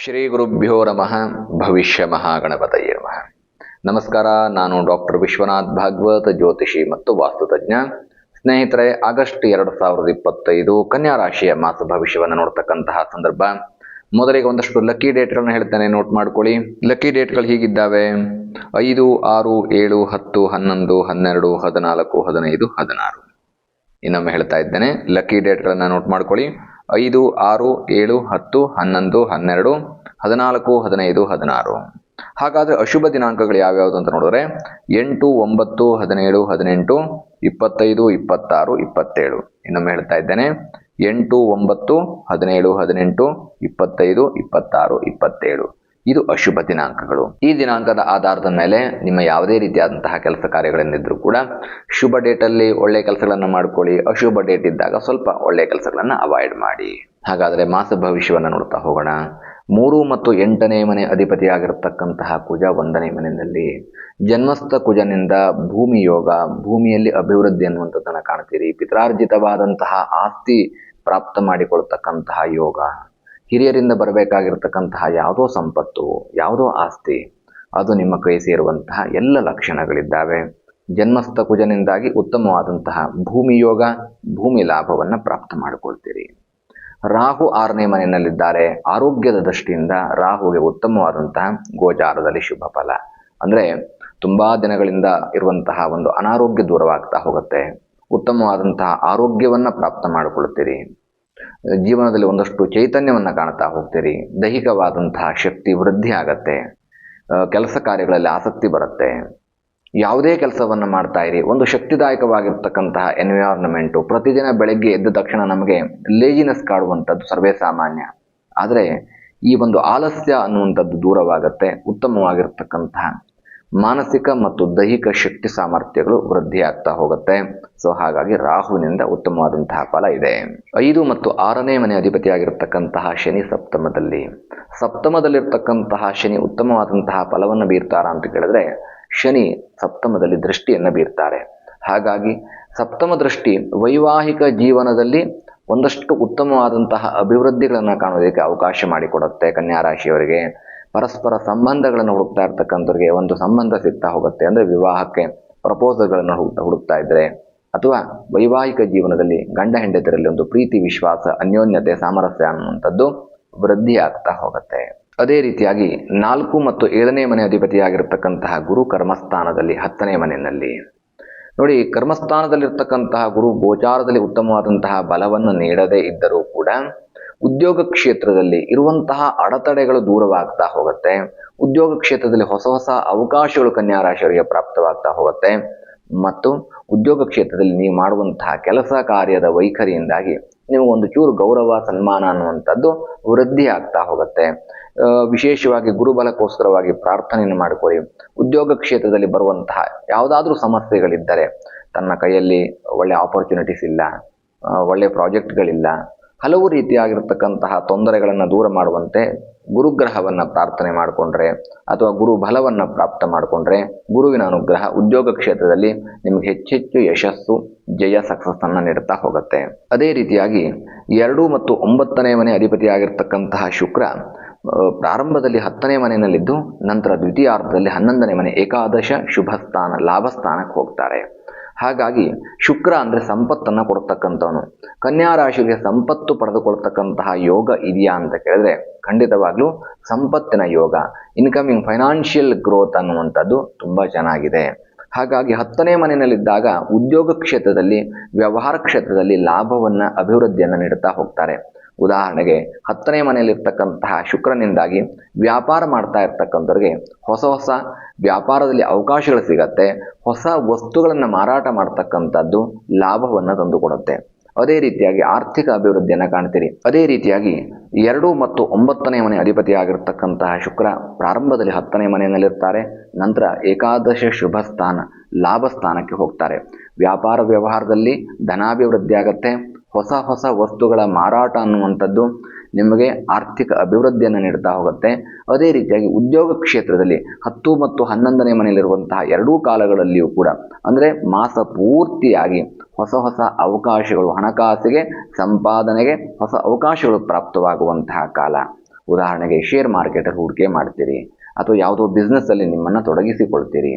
ಶ್ರೀ ಗುರುಭ್ಯೋ ನಮಃ. ಭವಿಷ್ಯ ಮಹಾಗಣಪತಯೇ ನಮಃ. ನಮಸ್ಕಾರ. ನಾನು ಡಾಕ್ಟರ್ ವಿಶ್ವನಾಥ್ ಭಾಗವತ್, ಜ್ಯೋತಿಷಿ ಮತ್ತು ವಾಸ್ತುತಜ್ಞ. ಸ್ನೇಹಿತರೆ, ಆಗಸ್ಟ್ 2025 ಕನ್ಯಾ ರಾಶಿಯ ಮಾಸ ಭವಿಷ್ಯವನ್ನು ನೋಡ್ತಕ್ಕಂತಹ ಸಂದರ್ಭ. ಮೊದಲಿಗೆ ಒಂದಷ್ಟು ಲಕ್ಕಿ ಡೇಟ್ಗಳನ್ನ ಹೇಳ್ತೇನೆ, ನೋಟ್ ಮಾಡ್ಕೊಳ್ಳಿ. ಲಕ್ಕಿ ಡೇಟ್ಗಳು ಹೀಗಿದ್ದಾವೆ: 5, 6, 7, 10, 11, 12, 14, 15, 16. ಇನ್ನೊಮ್ಮೆ ಹೇಳ್ತಾ ಇದ್ದೇನೆ, ಲಕ್ಕಿ ಡೇಟ್ಗಳನ್ನ ನೋಟ್ ಮಾಡ್ಕೊಳ್ಳಿ. 5, 6, 7, 10, 11, 12, 14, 15, 16. ಹಾಗಾದ್ರೆ ಅಶುಭ ದಿನಾಂಕಗಳು ಯಾವ್ಯಾವುದು ಅಂತ ನೋಡಿದ್ರೆ 8, 9, 17, 18, 25, 26, 27. ಇನ್ನೊಮ್ಮೆ ಹೇಳ್ತಾ ಇದ್ದೇನೆ, 8, 9, 17, 18, 25, 26, 27. ಇದು ಅಶುಭ ದಿನಾಂಕಗಳು. ಈ ದಿನಾಂಕದ ಆಧಾರದ ಮೇಲೆ ನಿಮ್ಮ ಯಾವುದೇ ರೀತಿಯಾದಂತಹ ಕೆಲಸ ಕಾರ್ಯಗಳನ್ನಿದ್ರೂ ಕೂಡ ಶುಭ ಡೇಟಲ್ಲಿ ಒಳ್ಳೆಯ ಕೆಲಸಗಳನ್ನು ಮಾಡ್ಕೊಳ್ಳಿ. ಅಶುಭ ಡೇಟ್ ಇದ್ದಾಗ ಸ್ವಲ್ಪ ಒಳ್ಳೆಯ ಕೆಲಸಗಳನ್ನು ಅವಾಯ್ಡ್ ಮಾಡಿ. ಹಾಗಾದರೆ ಮಾಸ ಭವಿಷ್ಯವನ್ನು ನೋಡ್ತಾ ಹೋಗೋಣ. 3 ಮತ್ತು 8ನೇ ಮನೆ ಅಧಿಪತಿಯಾಗಿರತಕ್ಕಂತಹ ಕುಜ 1ನೇ ಮನೆಯಲ್ಲಿ. ಜನ್ಮಸ್ಥ ಕುಜನಿಂದ ಭೂಮಿ ಯೋಗ, ಭೂಮಿಯಲ್ಲಿ ಅಭಿವೃದ್ಧಿ ಅನ್ನುವಂಥದ್ದನ್ನು ಕಾಣ್ತೀರಿ. ಪಿತ್ರಾರ್ಜಿತವಾದಂತಹ ಆಸ್ತಿ ಪ್ರಾಪ್ತ ಮಾಡಿಕೊಳ್ತಕ್ಕಂತಹ ಯೋಗ, ಹಿರಿಯರಿಂದ ಬರಬೇಕಾಗಿರ್ತಕ್ಕಂತಹ ಯಾವುದೋ ಸಂಪತ್ತು, ಯಾವುದೋ ಆಸ್ತಿ, ಅದು ನಿಮ್ಮ ಕೈ ಸೇರುವಂತಹ ಎಲ್ಲ ಲಕ್ಷಣಗಳಿದ್ದಾವೆ. ಜನ್ಮಸ್ಥ ಕುಜನಿಂದಾಗಿ ಉತ್ತಮವಾದಂತಹ ಭೂಮಿ ಯೋಗ, ಭೂಮಿ ಲಾಭವನ್ನು ಪ್ರಾಪ್ತ ಮಾಡಿಕೊಳ್ತೀರಿ. ರಾಹು 6ನೇ ಮನೆಯಲ್ಲಿದ್ದಾರೆ. ಆರೋಗ್ಯದ ದೃಷ್ಟಿಯಿಂದ ರಾಹುಗೆ ಉತ್ತಮವಾದಂತಹ ಗೋಚಾರದಲ್ಲಿ ಶುಭ ಫಲ. ಅಂದರೆ ತುಂಬಾ ದಿನಗಳಿಂದ ಇರುವಂತಹ ಒಂದು ಅನಾರೋಗ್ಯ ದೂರವಾಗ್ತಾ ಹೋಗುತ್ತೆ. ಉತ್ತಮವಾದಂತಹ ಆರೋಗ್ಯವನ್ನು ಪ್ರಾಪ್ತ ಮಾಡಿಕೊಳ್ತೀರಿ. ಜೀವನದಲ್ಲಿ ಒಂದಷ್ಟು ಚೈತನ್ಯವನ್ನು ಕಾಣ್ತಾ ಹೋಗ್ತೀರಿ. ದೈಹಿಕವಾದಂತಹ ಶಕ್ತಿ ವೃದ್ಧಿ ಆಗತ್ತೆ. ಕೆಲಸ ಕಾರ್ಯಗಳಲ್ಲಿ ಆಸಕ್ತಿ ಬರುತ್ತೆ. ಯಾವುದೇ ಕೆಲಸವನ್ನು ಮಾಡ್ತಾ ಇರಿ, ಒಂದು ಶಕ್ತಿದಾಯಕವಾಗಿರ್ತಕ್ಕಂತಹ ಎನ್ವೈರನ್ಮೆಂಟು. ಪ್ರತಿದಿನ ಬೆಳಗ್ಗೆ ಎದ್ದ ತಕ್ಷಣ ನಮಗೆ ಲೇಜಿನೆಸ್ ಕಾಡುವಂಥದ್ದು ಸರ್ವೇ ಸಾಮಾನ್ಯ. ಆದರೆ ಈ ಒಂದು ಆಲಸ್ಯ ಅನ್ನುವಂಥದ್ದು ದೂರವಾಗುತ್ತೆ. ಉತ್ತಮವಾಗಿರ್ತಕ್ಕಂತಹ ಮಾನಸಿಕ ಮತ್ತು ದೈಹಿಕ ಶಕ್ತಿ ಸಾಮರ್ಥ್ಯಗಳು ವೃದ್ಧಿ ಆಗ್ತಾ ಹೋಗುತ್ತೆ. ಸೊ ಹಾಗಾಗಿ ರಾಹುವಿನಿಂದ ಉತ್ತಮವಾದಂತಹ ಫಲ ಇದೆ. 5 ಮತ್ತು 6ನೇ ಮನೆ ಅಧಿಪತಿಯಾಗಿರ್ತಕ್ಕಂತಹ ಶನಿ ಸಪ್ತಮದಲ್ಲಿರ್ತಕ್ಕಂತಹ ಶನಿ ಉತ್ತಮವಾದಂತಹ ಫಲವನ್ನು ಬೀರ್ತಾರ ಅಂತ ಕೇಳಿದ್ರೆ, ಶನಿ ಸಪ್ತಮದಲ್ಲಿ ದೃಷ್ಟಿಯನ್ನು ಬೀರ್ತಾರೆ. ಹಾಗಾಗಿ ಸಪ್ತಮ ದೃಷ್ಟಿ ವೈವಾಹಿಕ ಜೀವನದಲ್ಲಿ ಒಂದಷ್ಟು ಉತ್ತಮವಾದಂತಹ ಅಭಿವೃದ್ಧಿಗಳನ್ನು ಕಾಣೋದಕ್ಕೆ ಅವಕಾಶ ಮಾಡಿಕೊಡುತ್ತೆ. ಕನ್ಯಾ ರಾಶಿಯವರಿಗೆ ಪರಸ್ಪರ ಸಂಬಂಧಗಳನ್ನು ಹುಡುಕ್ತಾ ಇರ್ತಕ್ಕಂಥವ್ರಿಗೆ ಒಂದು ಸಂಬಂಧ ಸಿಗ್ತಾ ಹೋಗುತ್ತೆ. ಅಂದರೆ ವಿವಾಹಕ್ಕೆ ಪ್ರಪೋಸಲ್ಗಳನ್ನು ಹುಡುಕ್ತಾ ಇದ್ರೆ, ಅಥವಾ ವೈವಾಹಿಕ ಜೀವನದಲ್ಲಿ ಗಂಡ ಹೆಂಡತಿಯರಲ್ಲಿ ಒಂದು ಪ್ರೀತಿ, ವಿಶ್ವಾಸ, ಅನ್ಯೋನ್ಯತೆ, ಸಾಮರಸ್ಯ ಅನ್ನುವಂಥದ್ದು ವೃದ್ಧಿ ಆಗ್ತಾ ಹೋಗುತ್ತೆ. ಅದೇ ರೀತಿಯಾಗಿ 4 ಮತ್ತು 7ನೇ ಮನೆ ಅಧಿಪತಿಯಾಗಿರ್ತಕ್ಕಂತಹ ಗುರು ಕರ್ಮಸ್ಥಾನದಲ್ಲಿ 10ನೇ ಮನೆಯಲ್ಲಿ. ನೋಡಿ, ಕರ್ಮಸ್ಥಾನದಲ್ಲಿರ್ತಕ್ಕಂತಹ ಗುರು ಗೋಚಾರದಲ್ಲಿ ಉತ್ತಮವಾದಂತಹ ಬಲವನ್ನು ನೀಡದೇ ಇದ್ದರೂ ಕೂಡ ಉದ್ಯೋಗ ಕ್ಷೇತ್ರದಲ್ಲಿ ಇರುವಂತಹ ಅಡೆತಡೆಗಳು ದೂರವಾಗ್ತಾ ಹೋಗುತ್ತೆ. ಉದ್ಯೋಗ ಕ್ಷೇತ್ರದಲ್ಲಿ ಹೊಸ ಹೊಸ ಅವಕಾಶಗಳು ಕನ್ಯಾ ರಾಶಿಯವರಿಗೆ ಪ್ರಾಪ್ತವಾಗ್ತಾ ಹೋಗುತ್ತೆ. ಮತ್ತು ಉದ್ಯೋಗ ಕ್ಷೇತ್ರದಲ್ಲಿ ನೀವು ಮಾಡುವಂತಹ ಕೆಲಸ ಕಾರ್ಯದ ವೈಖರಿಯಿಂದಾಗಿ ನಿಮಗೊಂದು ಚೂರು ಗೌರವ, ಸನ್ಮಾನ ಅನ್ನುವಂಥದ್ದು ವೃದ್ಧಿ ಆಗ್ತಾ ಹೋಗುತ್ತೆ. ವಿಶೇಷವಾಗಿ ಗುರುಬಲಕ್ಕೋಸ್ಕರವಾಗಿ ಪ್ರಾರ್ಥನೆಯನ್ನು ಮಾಡಿಕೊಳ್ಳಿ. ಉದ್ಯೋಗ ಕ್ಷೇತ್ರದಲ್ಲಿ ಬರುವಂತಹ ಯಾವುದಾದ್ರೂ ಸಮಸ್ಯೆಗಳಿದ್ದರೆ, ತನ್ನ ಕೈಯಲ್ಲಿ ಒಳ್ಳೆಯ ಆಪರ್ಚುನಿಟೀಸ್ ಇಲ್ಲ, ಒಳ್ಳೆಯ ಪ್ರಾಜೆಕ್ಟ್ಗಳಿಲ್ಲ, ಹಲವು ರೀತಿಯಾಗಿರ್ತಕ್ಕಂತಹ ತೊಂದರೆಗಳನ್ನು ದೂರ ಮಾಡುವಂತೆ ಗುರುಗ್ರಹವನ್ನು ಪ್ರಾರ್ಥನೆ ಮಾಡಿಕೊಂಡ್ರೆ ಅಥವಾ ಗುರು ಬಲವನ್ನು ಪ್ರಾಪ್ತ ಮಾಡಿಕೊಂಡ್ರೆ, ಗುರುವಿನ ಅನುಗ್ರಹ ಉದ್ಯೋಗ ಕ್ಷೇತ್ರದಲ್ಲಿ ನಿಮಗೆ ಹೆಚ್ಚೆಚ್ಚು ಯಶಸ್ಸು, ಜಯ, ಸಕ್ಸಸ್ಸನ್ನು ನೀಡುತ್ತಾ ಹೋಗುತ್ತೆ. ಅದೇ ರೀತಿಯಾಗಿ 2 ಮತ್ತು 9ನೇ ಮನೆ ಅಧಿಪತಿಯಾಗಿರ್ತಕ್ಕಂತಹ ಶುಕ್ರ ಪ್ರಾರಂಭದಲ್ಲಿ 10ನೇ ಮನೆಯಲ್ಲಿದ್ದು, ನಂತರ ದ್ವಿತೀಯಾರ್ಧದಲ್ಲಿ 11ನೇ ಮನೆ ಏಕಾದಶ ಶುಭ ಸ್ಥಾನ, ಲಾಭ ಸ್ಥಾನಕ್ಕೆ ಹೋಗ್ತಾರೆ. ಹಾಗಾಗಿ ಶುಕ್ರ ಅಂದರೆ ಸಂಪತ್ತನ್ನು ಕೊಡ್ತಕ್ಕಂಥವನು. ಕನ್ಯಾ ರಾಶಿಗೆ ಸಂಪತ್ತು ಪಡೆದುಕೊಳ್ತಕ್ಕಂತಹ ಯೋಗ ಇದೆಯಾ ಅಂತ ಕೇಳಿದ್ರೆ, ಖಂಡಿತವಾಗ್ಲೂ ಸಂಪತ್ತಿನ ಯೋಗ, ಇನ್ಕಮಿಂಗ್ ಫೈನಾನ್ಷಿಯಲ್ ಗ್ರೋತ್ ಅನ್ನುವಂಥದ್ದು ತುಂಬ ಚೆನ್ನಾಗಿದೆ. ಹಾಗಾಗಿ 10ನೇ ಮನೆಯಲ್ಲಿದ್ದಾಗ ಉದ್ಯೋಗ ಕ್ಷೇತ್ರದಲ್ಲಿ, ವ್ಯವಹಾರ ಕ್ಷೇತ್ರದಲ್ಲಿ ಲಾಭವನ್ನು, ಅಭಿವೃದ್ಧಿಯನ್ನು ನೀಡುತ್ತಾ ಹೋಗ್ತಾರೆ. ಉದಾಹರಣೆಗೆ 10ನೇ ಮನೆಯಲ್ಲಿರ್ತಕ್ಕಂತಹ ಶುಕ್ರನಿಂದಾಗಿ ವ್ಯಾಪಾರ ಮಾಡ್ತಾ ಇರ್ತಕ್ಕಂಥವ್ರಿಗೆ ಹೊಸ ಹೊಸ ವ್ಯಾಪಾರದಲ್ಲಿ ಅವಕಾಶಗಳು ಸಿಗತ್ತೆ. ಹೊಸ ವಸ್ತುಗಳನ್ನು ಮಾರಾಟ ಮಾಡ್ತಕ್ಕಂಥದ್ದು ಲಾಭವನ್ನು ತಂದುಕೊಡುತ್ತೆ. ಅದೇ ರೀತಿಯಾಗಿ ಆರ್ಥಿಕ ಅಭಿವೃದ್ಧಿಯನ್ನು ಕಾಣ್ತೀರಿ. ಅದೇ ರೀತಿಯಾಗಿ 2 ಮತ್ತು 9ನೇ ಮನೆ ಅಧಿಪತಿಯಾಗಿರ್ತಕ್ಕಂತಹ ಶುಕ್ರ ಪ್ರಾರಂಭದಲ್ಲಿ 10ನೇ ಮನೆಯಲ್ಲಿರ್ತಾರೆ. ನಂತರ ಏಕಾದಶ ಶುಭ ಸ್ಥಾನ, ಲಾಭ ಸ್ಥಾನಕ್ಕೆ ಹೋಗ್ತಾರೆ. ವ್ಯಾಪಾರ ವ್ಯವಹಾರದಲ್ಲಿ ಧನಾಭಿವೃದ್ಧಿ ಆಗತ್ತೆ. ಹೊಸ ಹೊಸ ವಸ್ತುಗಳ ಮಾರಾಟ ಅನ್ನುವಂಥದ್ದು ನಿಮಗೆ ಆರ್ಥಿಕ ಅಭಿವೃದ್ಧಿಯನ್ನು ನೀಡ್ತಾ ಹೋಗುತ್ತೆ. ಅದೇ ರೀತಿಯಾಗಿ ಉದ್ಯೋಗ ಕ್ಷೇತ್ರದಲ್ಲಿ 10 ಮತ್ತು 11ನೇ ಮನೆಯಲ್ಲಿರುವಂತಹ ಎರಡೂ ಕಾಲಗಳಲ್ಲಿಯೂ ಕೂಡ, ಅಂದರೆ ಮಾಸ ಪೂರ್ತಿಯಾಗಿ ಹೊಸ ಹೊಸ ಅವಕಾಶಗಳು, ಹಣಕಾಸಿಗೆ, ಸಂಪಾದನೆಗೆ ಹೊಸ ಅವಕಾಶಗಳು ಪ್ರಾಪ್ತವಾಗುವಂತಹ ಕಾಲ. ಉದಾಹರಣೆಗೆ ಶೇರ್ ಮಾರ್ಕೆಟಲ್ಲಿ ಹೂಡಿಕೆ ಮಾಡ್ತೀರಿ, ಅಥವಾ ಯಾವುದೋ ಬಿಸ್ನೆಸ್ಸಲ್ಲಿ ನಿಮ್ಮನ್ನು ತೊಡಗಿಸಿಕೊಳ್ತೀರಿ,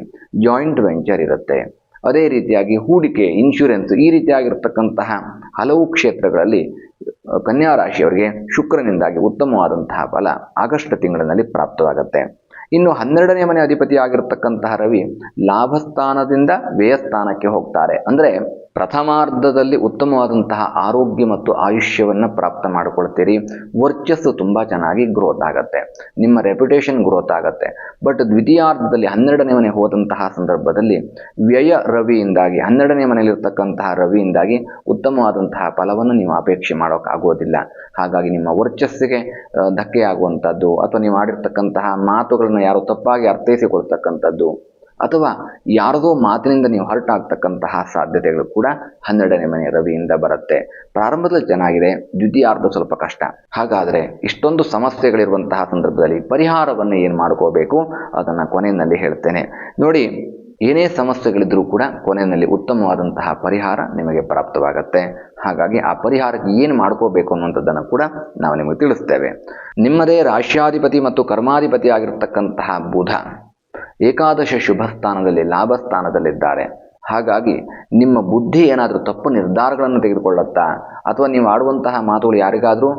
ಜಾಯಿಂಟ್ ವೆಂಚರ್ ಇರುತ್ತೆ. ಅದೇ ರೀತಿಯಾಗಿ ಹೂಡಿಕೆ, ಇನ್ಶೂರೆನ್ಸ್, ಈ ರೀತಿಯಾಗಿರ್ತಕ್ಕಂತಹ ಹಲವು ಕ್ಷೇತ್ರಗಳಲ್ಲಿ ಕನ್ಯಾ ರಾಶಿಯವರಿಗೆ ಶುಕ್ರನಿಂದಾಗಿ ಉತ್ತಮವಾದಂತಹ ಫಲ ಆಗಸ್ಟ್ ತಿಂಗಳಿನಲ್ಲಿ ಪ್ರಾಪ್ತವಾಗುತ್ತೆ. ಇನ್ನು 12ನೇ ಮನೆ ಅಧಿಪತಿ ಆಗಿರತಕ್ಕಂತಹ ರವಿ ಲಾಭಸ್ಥಾನದಿಂದ ವ್ಯಯಸ್ಥಾನಕ್ಕೆ ಹೋಗ್ತಾರೆ. ಅಂದರೆ ಪ್ರಥಮಾರ್ಧದಲ್ಲಿ ಉತ್ತಮವಾದಂತಹ ಆರೋಗ್ಯ ಮತ್ತು ಆಯುಷ್ಯವನ್ನು ಪ್ರಾಪ್ತ ಮಾಡಿಕೊಳ್ತೀರಿ. ವರ್ಚಸ್ಸು ತುಂಬ ಚೆನ್ನಾಗಿ ಗ್ರೋತ್ ಆಗುತ್ತೆ, ನಿಮ್ಮ ರೆಪ್ಯುಟೇಷನ್ ಗ್ರೋತ್ ಆಗುತ್ತೆ. ಬಟ್ ದ್ವಿತೀಯಾರ್ಧದಲ್ಲಿ 12ನೇ ಮನೆ ಹೋದಂತಹ ಸಂದರ್ಭದಲ್ಲಿ ವ್ಯಯ ರವಿಯಿಂದಾಗಿ, 12ನೇ ಮನೆಯಲ್ಲಿರ್ತಕ್ಕಂತಹ ರವಿಯಿಂದಾಗಿ ಉತ್ತಮವಾದಂತಹ ಫಲವನ್ನು ನೀವು ಅಪೇಕ್ಷೆ ಮಾಡೋಕ್ಕಾಗೋದಿಲ್ಲ. ಹಾಗಾಗಿ ನಿಮ್ಮ ವರ್ಚಸ್ಸಿಗೆ ಧಕ್ಕೆಯಾಗುವಂಥದ್ದು, ಅಥವಾ ನೀವು ಆಡಿರ್ತಕ್ಕಂತಹ ಮಾತುಗಳನ್ನು ಯಾರು ತಪ್ಪಾಗಿ ಅರ್ಥೈಸಿಕೊಳ್ತಕ್ಕಂಥದ್ದು, ಅಥವಾ ಯಾರದೋ ಮಾತಿನಿಂದ ನೀವು ಹರ್ಟ್ ಆಗ್ತಕ್ಕಂತಹ ಸಾಧ್ಯತೆಗಳು ಕೂಡ 12ನೇ ಮನೆ ರವಿಯಿಂದ ಬರುತ್ತೆ. ಪ್ರಾರಂಭದಲ್ಲಿ ಚೆನ್ನಾಗಿದೆ, ದ್ವಿತೀಯಾರ್ಧ ಸ್ವಲ್ಪ ಕಷ್ಟ. ಹಾಗಾದರೆ ಇಷ್ಟೊಂದು ಸಮಸ್ಯೆಗಳಿರುವಂತಹ ಸಂದರ್ಭದಲ್ಲಿ ಪರಿಹಾರವನ್ನು ಏನು ಮಾಡ್ಕೋಬೇಕು ಅದನ್ನು ಕೊನೆಯಲ್ಲಿ ಹೇಳ್ತೇನೆ ನೋಡಿ. ಏನೇ ಸಮಸ್ಯೆಗಳಿದ್ರೂ ಕೂಡ ಕೊನೆಯಲ್ಲಿ ಉತ್ತಮವಾದಂತಹ ಪರಿಹಾರ ನಿಮಗೆ ಪ್ರಾಪ್ತವಾಗುತ್ತೆ. ಹಾಗಾಗಿ ಆ ಪರಿಹಾರಕ್ಕೆ ಏನು ಮಾಡ್ಕೋಬೇಕು ಅನ್ನುವಂಥದ್ದನ್ನು ಕೂಡ ನಾವು ನಿಮಗೆ ತಿಳಿಸ್ತೇವೆ. ನಿಮ್ಮದೇ ರಾಶ್ಯಾಧಿಪತಿ ಮತ್ತು ಕರ್ಮಾಧಿಪತಿ ಆಗಿರ್ತಕ್ಕಂತಹ ಬುಧ ಏಕಾದಶ ಶುಭ ಸ್ಥಾನದಲ್ಲಿ, ಲಾಭ ಸ್ಥಾನದಲ್ಲಿದ್ದಾರೆ. ಹಾಗಾಗಿ ನಿಮ್ಮ ಬುದ್ಧಿ ಏನಾದರೂ ತಪ್ಪು ನಿರ್ಧಾರಗಳನ್ನು ತೆಗೆದುಕೊಳ್ಳುತ್ತಾ, ಅಥವಾ ನೀವು ಆಡುವಂತಹ ಮಾತುಗಳು ಯಾರಿಗಾದರೂ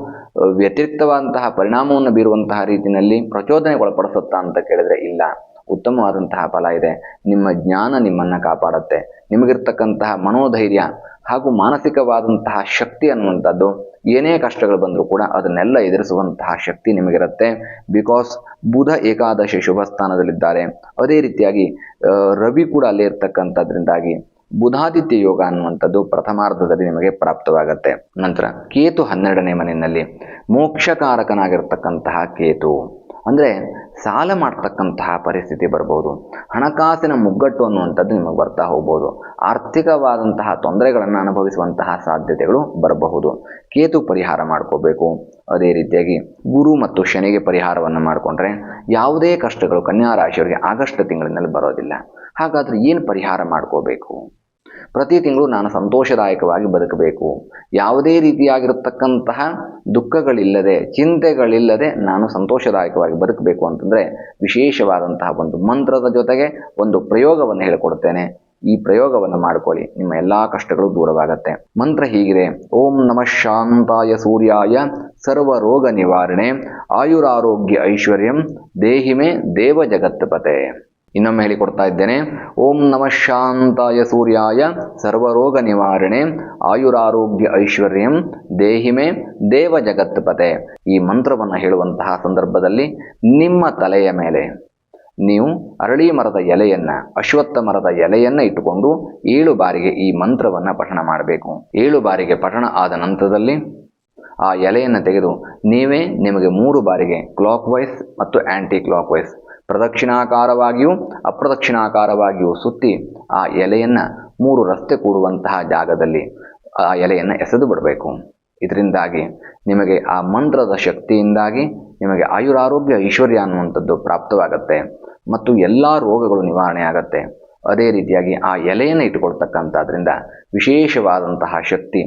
ವ್ಯತಿರಿಕ್ತವಾದಂತಹ ಪರಿಣಾಮವನ್ನು ಬೀರುವಂತಹ ರೀತಿಯಲ್ಲಿ ಪ್ರಚೋದನೆಗೊಳಪಡಿಸುತ್ತಾ ಅಂತ ಕೇಳಿದರೆ ಇಲ್ಲ, ಉತ್ತಮವಾದಂತಹ ಫಲ ಇದೆ. ನಿಮ್ಮ ಜ್ಞಾನ ನಿಮ್ಮನ್ನು ಕಾಪಾಡುತ್ತೆ. ನಿಮಗಿರ್ತಕ್ಕಂತಹ ಮನೋಧೈರ್ಯ ಹಾಗೂ ಮಾನಸಿಕವಾದಂತಹ ಶಕ್ತಿ ಅನ್ನುವಂಥದ್ದು ಏನೇ ಕಷ್ಟಗಳು ಬಂದರೂ ಕೂಡ ಅದನ್ನೆಲ್ಲ ಎದುರಿಸುವಂತಹ ಶಕ್ತಿ ನಿಮಗಿರುತ್ತೆ. ಬಿಕಾಸ್ ಬುಧ ಏಕಾದಶಿ ಶುಭ ಸ್ಥಾನದಲ್ಲಿದ್ದಾರೆ. ಅದೇ ರೀತಿಯಾಗಿ ರವಿ ಕೂಡ ಅಲ್ಲೇ ಇರ್ತಕ್ಕಂಥದ್ರಿಂದಾಗಿ ಬುಧಾದಿತ್ಯ ಯೋಗ ಅನ್ನುವಂಥದ್ದು ಪ್ರಥಮಾರ್ಧದಲ್ಲಿ ನಿಮಗೆ ಪ್ರಾಪ್ತವಾಗುತ್ತೆ. ನಂತರ ಕೇತು 12ನೇ ಮನೆಯಲ್ಲಿ, ಮೋಕ್ಷಕಾರಕನಾಗಿರ್ತಕ್ಕಂತಹ ಕೇತು ಅಂದರೆ ಸಾಲ ಮಾಡ್ತಕ್ಕಂತಹ ಪರಿಸ್ಥಿತಿ ಬರ್ಬೋದು, ಹಣಕಾಸಿನ ಮುಗ್ಗಟ್ಟು ಅನ್ನುವಂಥದ್ದು ನಿಮಗೆ ಬರ್ತಾ ಹೋಗ್ಬೋದು, ಆರ್ಥಿಕವಾದಂತಹ ತೊಂದರೆಗಳನ್ನು ಅನುಭವಿಸುವಂತಹ ಸಾಧ್ಯತೆಗಳು ಬರಬಹುದು. ಕೇತು ಪರಿಹಾರ ಮಾಡ್ಕೋಬೇಕು. ಅದೇ ರೀತಿಯಾಗಿ ಗುರು ಮತ್ತು ಶನಿಗೆ ಪರಿಹಾರವನ್ನು ಮಾಡಿಕೊಂಡ್ರೆ ಯಾವುದೇ ಕಷ್ಟಗಳು ಕನ್ಯಾ ರಾಶಿಯವರಿಗೆ ಆಗಸ್ಟ್ ತಿಂಗಳಿನಲ್ಲಿ ಬರೋದಿಲ್ಲ. ಹಾಗಾದರೆ ಏನು ಪರಿಹಾರ ಮಾಡ್ಕೋಬೇಕು? ಪ್ರತಿ ತಿಂಗಳು ನಾನು ಸಂತೋಷದಾಯಕವಾಗಿ ಬದುಕಬೇಕು, ಯಾವುದೇ ರೀತಿಯಾಗಿರತಕ್ಕಂತಹ ದುಃಖಗಳಿಲ್ಲದೆ, ಚಿಂತೆಗಳಿಲ್ಲದೆ ನಾನು ಸಂತೋಷದಾಯಕವಾಗಿ ಬದುಕಬೇಕು ಅಂತಂದರೆ ವಿಶೇಷವಾದಂತಹ ಒಂದು ಮಂತ್ರದ ಜೊತೆಗೆ ಒಂದು ಪ್ರಯೋಗವನ್ನು ಹೇಳಿಕೊಡ್ತೇನೆ. ಈ ಪ್ರಯೋಗವನ್ನು ಮಾಡ್ಕೊಳ್ಳಿ, ನಿಮ್ಮ ಎಲ್ಲ ಕಷ್ಟಗಳು ದೂರವಾಗತ್ತೆ. ಮಂತ್ರ ಹೀಗಿದೆ: ಓಂ ನಮಃ ಶಾಂತಾಯ ಸೂರ್ಯಾಯ ಸರ್ವರೋಗ ನಿವಾರಣೆ ಆಯುರಾರೋಗ್ಯ ಐಶ್ವರ್ಯಂ ದೇಹಿಮೆ ದೇವ ಜಗತ್ಪತೆ. ಇನ್ನೊಮ್ಮೆ ಹೇಳಿಕೊಡ್ತಾ ಇದ್ದೇನೆ: ಓಂ ನಮಃ ಶಾಂತಾಯ ಸೂರ್ಯಾಯ ಸರ್ವರೋಗ ನಿವಾರಣೆ ಆಯುರಾರೋಗ್ಯ ಐಶ್ವರ್ಯಂ ದೇಹಿಮೆ ದೇವ ಜಗತ್ಪತೆ. ಈ ಮಂತ್ರವನ್ನು ಹೇಳುವಂತಹ ಸಂದರ್ಭದಲ್ಲಿ ನಿಮ್ಮ ತಲೆಯ ಮೇಲೆ ನೀವು ಅರಳಿ ಮರದ ಎಲೆಯನ್ನು, ಅಶ್ವತ್ಥ ಮರದ ಎಲೆಯನ್ನು ಇಟ್ಟುಕೊಂಡು 7 ಬಾರಿಗೆ ಈ ಮಂತ್ರವನ್ನು ಪಠಣ ಮಾಡಬೇಕು. 7 ಬಾರಿಗೆ ಪಠಣ ಆದ ನಂತರದಲ್ಲಿ ಆ ಎಲೆಯನ್ನು ತೆಗೆದು ನೀವೇ ನಿಮಗೆ 3 ಬಾರಿಗೆ ಕ್ಲಾಕ್ ವೈಸ್ ಮತ್ತು ಆ್ಯಂಟಿ ಕ್ಲಾಕ್ ವೈಸ್, ಪ್ರದಕ್ಷಿಣಾಕಾರವಾಗಿಯೂ ಅಪ್ರದಕ್ಷಿಣಾಕಾರವಾಗಿಯೂ ಸುತ್ತಿ ಆ ಎಲೆಯನ್ನು 3 ರಸ್ತೆ ಕೂಡುವಂತಹ ಜಾಗದಲ್ಲಿ ಆ ಎಲೆಯನ್ನು ಎಸೆದು ಬಿಡಬೇಕು. ಇದರಿಂದಾಗಿ ನಿಮಗೆ ಆ ಮಂತ್ರದ ಶಕ್ತಿಯಿಂದಾಗಿ ನಿಮಗೆ ಆಯುರಾರೋಗ್ಯ ಐಶ್ವರ್ಯ ಅನ್ನುವಂಥದ್ದು ಪ್ರಾಪ್ತವಾಗುತ್ತೆ ಮತ್ತು ಎಲ್ಲ ರೋಗಗಳು ನಿವಾರಣೆ ಆಗುತ್ತೆ. ಅದೇ ರೀತಿಯಾಗಿ ಆ ಎಲೆಯನ್ನು ಇಟ್ಟುಕೊಳ್ತಕ್ಕಂಥದ್ರಿಂದ ವಿಶೇಷವಾದಂತಹ ಶಕ್ತಿ,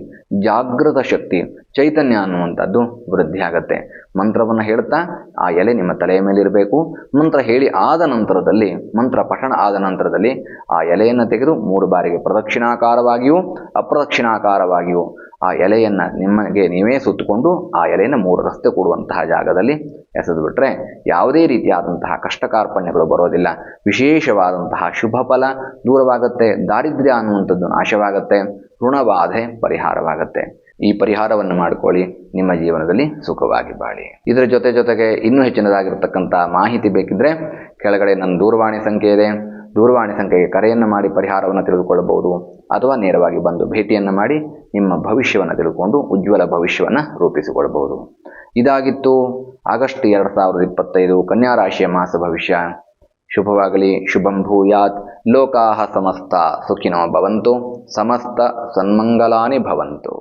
ಜಾಗೃತ ಶಕ್ತಿ, ಚೈತನ್ಯ ಅನ್ನುವಂಥದ್ದು ವೃದ್ಧಿ ಆಗುತ್ತೆ. ಮಂತ್ರವನ್ನು ಹೇಳ್ತಾ ಆ ಎಲೆ ನಿಮ್ಮ ತಲೆಯ ಮೇಲೆ ಇರಬೇಕು. ಮಂತ್ರ ಹೇಳಿ ಆದ ನಂತರದಲ್ಲಿ, ಮಂತ್ರ ಪಠಣ ಆದ ನಂತರದಲ್ಲಿ ಆ ಎಲೆಯನ್ನು ತೆಗೆದು 3 ಬಾರಿಗೆ ಪ್ರದಕ್ಷಿಣಾಕಾರವಾಗಿಯೂ ಅಪ್ರದಕ್ಷಿಣಾಕಾರವಾಗಿಯೂ ಆ ಎಲೆಯನ್ನು ನಿಮಗೆ ನೀವೇ ಸುತ್ತಕೊಂಡು ಆ ಎಲೆಯನ್ನು 3 ರಸ್ತೆ ಕೂಡುವಂತಹ ಜಾಗದಲ್ಲಿ ಎಸೆದು ಬಿಟ್ಟರೆ ಯಾವುದೇ ರೀತಿಯಾದಂತಹ ಕಷ್ಟ ಕಾರ್ಪಣ್ಯಗಳು ಬರೋದಿಲ್ಲ. ವಿಶೇಷವಾದಂತಹ ಶುಭ ಫಲ ದೂರವಾಗುತ್ತೆ, ದಾರಿದ್ರ್ಯ ಅನ್ನುವಂಥದ್ದು ನಾಶವಾಗುತ್ತೆ, ಋಣಬಾಧೆ ಪರಿಹಾರವಾಗುತ್ತೆ. ಈ ಪರಿಹಾರವನ್ನು ಮಾಡಿಕೊಳ್ಳಿ, ನಿಮ್ಮ ಜೀವನದಲ್ಲಿ ಸುಖವಾಗಿ ಬಾಳಿ. ಇದರ ಜೊತೆಗೆ ಇನ್ನೂ ಹೆಚ್ಚಿನದಾಗಿರ್ತಕ್ಕಂಥ ಮಾಹಿತಿ ಬೇಕಿದ್ದರೆ ಕೆಳಗಡೆ ನನ್ನ ದೂರವಾಣಿ ಸಂಖ್ಯೆ ಇದೆ. ದೂರವಾಣಿ ಸಂಖ್ಯೆಗೆ ಕರೆಯನ್ನು ಮಾಡಿ ಪರಿಹಾರವನ್ನು ತಿಳಿದುಕೊಳ್ಳಬಹುದು, ಅಥವಾ ನೇರವಾಗಿ ಬಂದು ಭೇಟಿಯನ್ನು ಮಾಡಿ ನಿಮ್ಮ ಭವಿಷ್ಯವನ್ನು ತಿಳ್ಕೊಂಡು ಉಜ್ವಲ ಭವಿಷ್ಯವನ್ನು ರೂಪಿಸಿಕೊಳ್ಳಬಹುದು. ಇದಾಗಿತ್ತು ಆಗಸ್ಟ್ 2025 ಕನ್ಯಾ ರಾಶಿಯ ಮಾಸ ಭವಿಷ್ಯ. ಶುಭವಾಗಲಿ. ಶುಭಂ ಭೂಯಾತ್. ಲೋಕಾಃ ಸಮಸ್ತ ಸುಖಿನೋ ಭವಂತು. ಸಮಸ್ತ ಸನ್ಮಂಗಲಾನಿ ಭವಂತು.